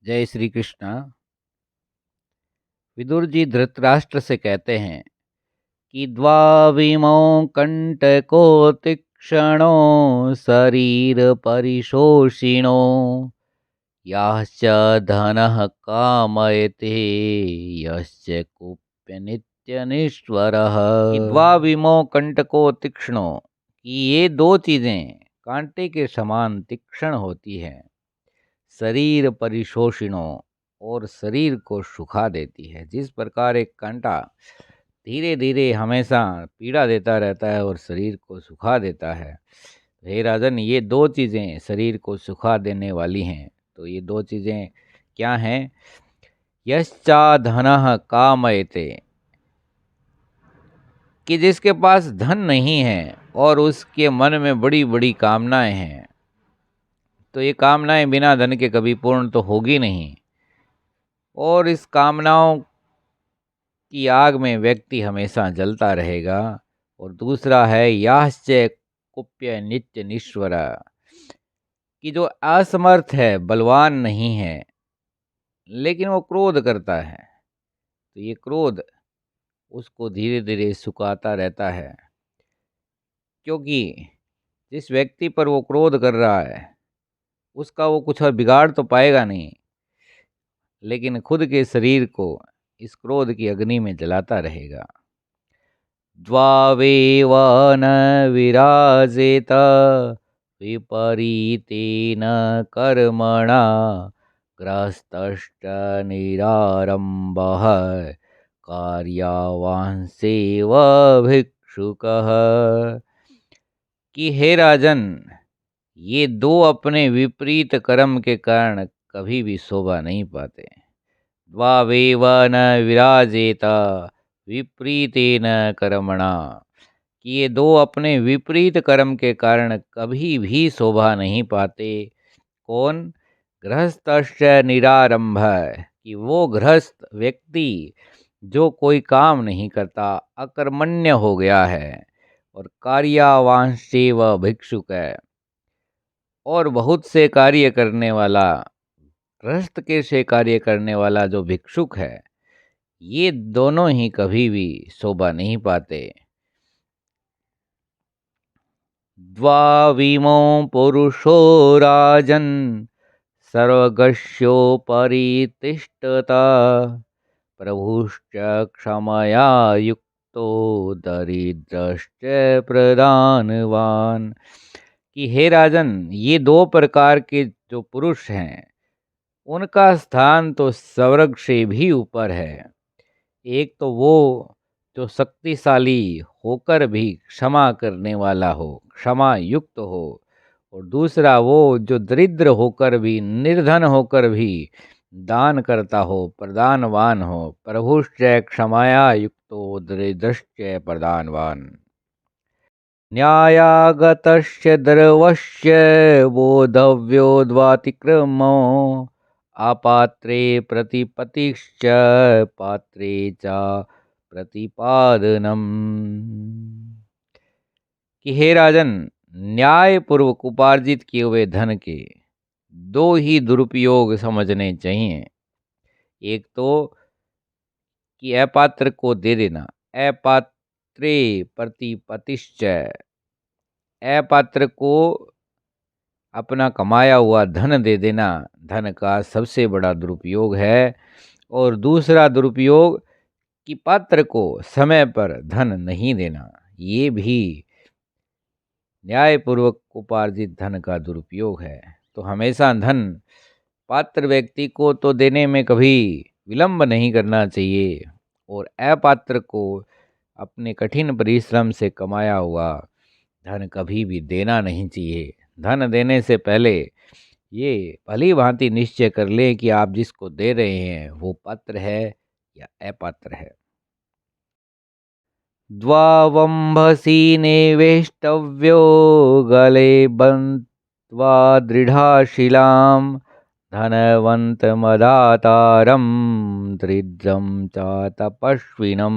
जय श्री कृष्ण। विदुर जी धृतराष्ट्र से कहते हैं कि द्वाविमौ कंटको तीक्ष्णो शरीर परिशोषिणो याश्च धनः कामयते यश्च कुप्य नित्य निष्वरः। द्वाविमौ कंटको तीक्ष्णो, कि ये दो चीजें कांटे के समान तीक्ष्ण होती हैं। शरीर परिशोषिणो, और शरीर को सुखा देती है। जिस प्रकार एक कांटा धीरे धीरे हमेशा पीड़ा देता रहता है और शरीर को सुखा देता है, हे राजन, ये दो चीज़ें शरीर को सुखा देने वाली हैं। तो ये दो चीज़ें क्या हैं? यश्चा धनः कामयते, कि जिसके पास धन नहीं है और उसके मन में बड़ी बड़ी कामनाएं हैं, तो ये कामनाएं बिना धन के कभी पूर्ण तो होगी नहीं, और इस कामनाओं की आग में व्यक्ति हमेशा जलता रहेगा। और दूसरा है याश्च कुप्य नित्य निश्वरा, कि जो असमर्थ है, बलवान नहीं है, लेकिन वो क्रोध करता है, तो ये क्रोध उसको धीरे धीरे सुखाता रहता है। क्योंकि जिस व्यक्ति पर वो क्रोध कर रहा है उसका वो कुछ और बिगाड़ तो पाएगा नहीं, लेकिन खुद के शरीर को इस क्रोध की अग्नि में जलाता रहेगा। द्वावेव न विराजेत विपरीतेन कर्मणा ग्रस्तश्च निरारम्भः कार्यावांसेव भिक्षुकः। कि हे राजन, ये दो अपने विपरीत कर्म के कारण कभी भी शोभा नहीं पाते। द्वावेव न विराजेत विपरीतेन कर्मणा, कि ये दो अपने विपरीत कर्म के कारण कभी भी शोभा नहीं पाते। कौन? गृहस्थश्च निरारंभ, कि वो गृहस्थ व्यक्ति जो कोई काम नहीं करता, अकर्मण्य हो गया है, और कार्यावांशेव भिक्षुक है, और बहुत से कार्य करने वाला, गृहस्थ के से कार्य करने वाला जो भिक्षुक है, ये दोनों ही कभी भी शोभा नहीं पाते। द्वाविमो पुरुषो राजन् सर्वगस्योपरि तिष्ठता प्रभुश्च क्षमया युक्तो दरिद्रश्च प्रदानवान। कि हे राजन, ये दो प्रकार के जो पुरुष हैं उनका स्थान तो स्वर्ग से भी ऊपर है। एक तो वो जो शक्तिशाली होकर भी क्षमा करने वाला हो, क्षमा युक्त हो, और दूसरा वो जो दरिद्र होकर भी, निर्धन होकर भी दान करता हो, प्रदानवान हो। प्रभुश्च क्षमाया युक्तो दरिद्रश्च प्रदानवान। न्यायागतस्य द्रवस्य बोधव्यो द्वातिक्रमो अपात्रे प्रतिपतिश्च पात्रे च प्रतिपादनम। कि हे राजन, न्याय पूर्वक उपार्जित किए हुए धन के दो ही दुरुपयोग समझने चाहिए। एक तो कि अपात्र को दे देना, अपात्रे प्रतिपतिश्च, अपात्र को अपना कमाया हुआ धन दे देना धन का सबसे बड़ा दुरुपयोग है। और दूसरा दुरुपयोग कि पात्र को समय पर धन नहीं देना, ये भी न्यायपूर्वक उपार्जित धन का दुरुपयोग है। तो हमेशा धन पात्र व्यक्ति को तो देने में कभी विलंब नहीं करना चाहिए, और अपात्र को अपने कठिन परिश्रम से कमाया हुआ धन कभी भी देना नहीं चाहिए। धन देने से पहले ये भली भांति निश्चय कर लें कि आप जिसको दे रहे हैं वो पात्र है या अपात्र है। द्वावंभसी निवेष्टव्यो गले बन्ध्वा दृढ़ाशिलां धनवन्तमदातारं दरिद्रं च तपस्विनम्।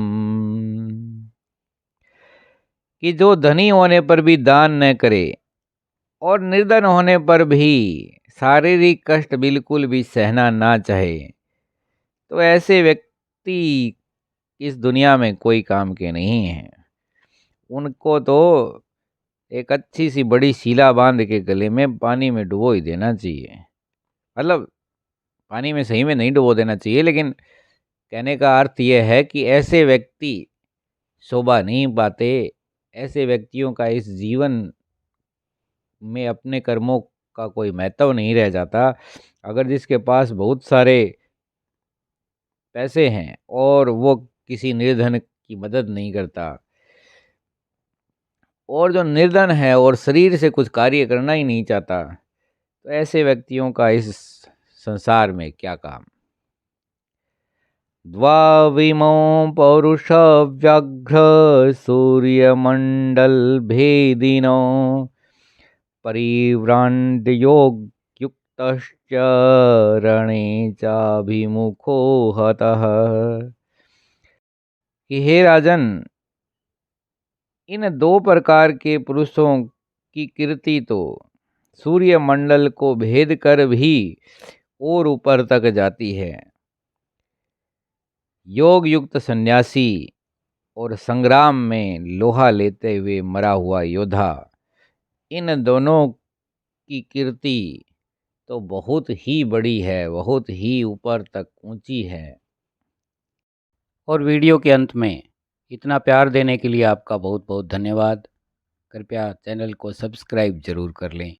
कि जो धनी होने पर भी दान न करे और निर्धन होने पर भी शारीरिक कष्ट बिल्कुल भी सहना ना चाहे, तो ऐसे व्यक्ति इस दुनिया में कोई काम के नहीं हैं। उनको तो एक अच्छी सी बड़ी शीला बांध के गले में पानी में डुबो ही देना चाहिए। मतलब पानी में सही में नहीं डुबो देना चाहिए, लेकिन कहने का अर्थ ये है कि ऐसे व्यक्ति शोभा नहीं पाते। ऐसे व्यक्तियों का इस जीवन में अपने कर्मों का कोई महत्व नहीं रह जाता। अगर जिसके पास बहुत सारे पैसे हैं और वो किसी निर्धन की मदद नहीं करता, और जो निर्धन है और शरीर से कुछ कार्य करना ही नहीं चाहता, तो ऐसे व्यक्तियों का इस संसार में क्या काम। द्वाविमो पौरुष व्याघ्र सूर्यमंडल भेदिनो परिव्रांड योग युक्तश्च रणे चाभिमुखो हतः। कि हे राजन, इन दो प्रकार के पुरुषों की कीर्ति तो सूर्य मंडल को भेद कर भी और ऊपर तक जाती है। योग युक्त सन्यासी और संग्राम में लोहा लेते हुए मरा हुआ योद्धा, इन दोनों की कीर्ति तो बहुत ही बड़ी है, बहुत ही ऊपर तक ऊंची है। और वीडियो के अंत में इतना प्यार देने के लिए आपका बहुत बहुत धन्यवाद। कृपया चैनल को सब्सक्राइब जरूर कर लें।